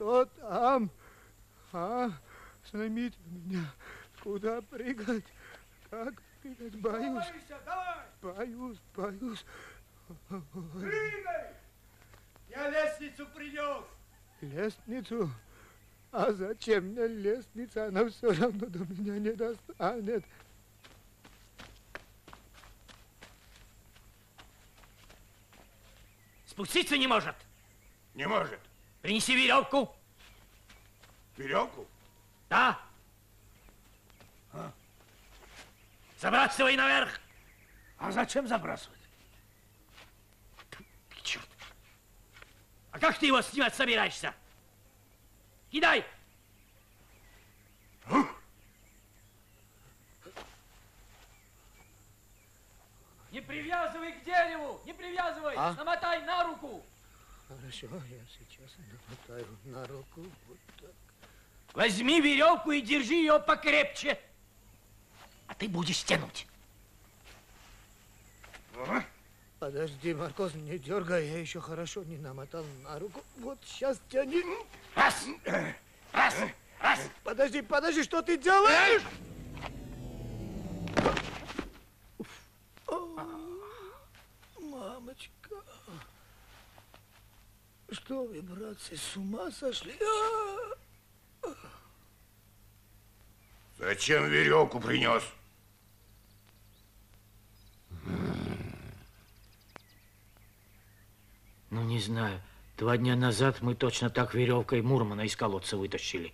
Кто там? А? Снимите меня. Куда прыгать? Как прыгать? Боюсь. Боюсь. Прыгай! Я лестницу принес. Лестницу? А зачем мне лестница? Она все равно до меня не достанет. Спуститься не может? Не может. Принеси веревку. Веревку? Да. Забрасывай наверх. А зачем забрасывать? Черт. А как ты его снимать собираешься? Кидай. Не привязывай к дереву, не привязывай, намотай на руку. Хорошо, я сейчас намотаю на руку. Вот так. Возьми веревку и держи ее покрепче. А ты будешь тянуть. Подожди, Маркоз, не дергай, я еще хорошо не намотал на руку. Вот сейчас тяни. Раз. Подожди, что ты делаешь? Мамочка. Что вы, братцы, с ума сошли? Зачем веревку принес? Ну, не знаю. 2 дня назад мы точно так веревкой Мурмана из колодца вытащили.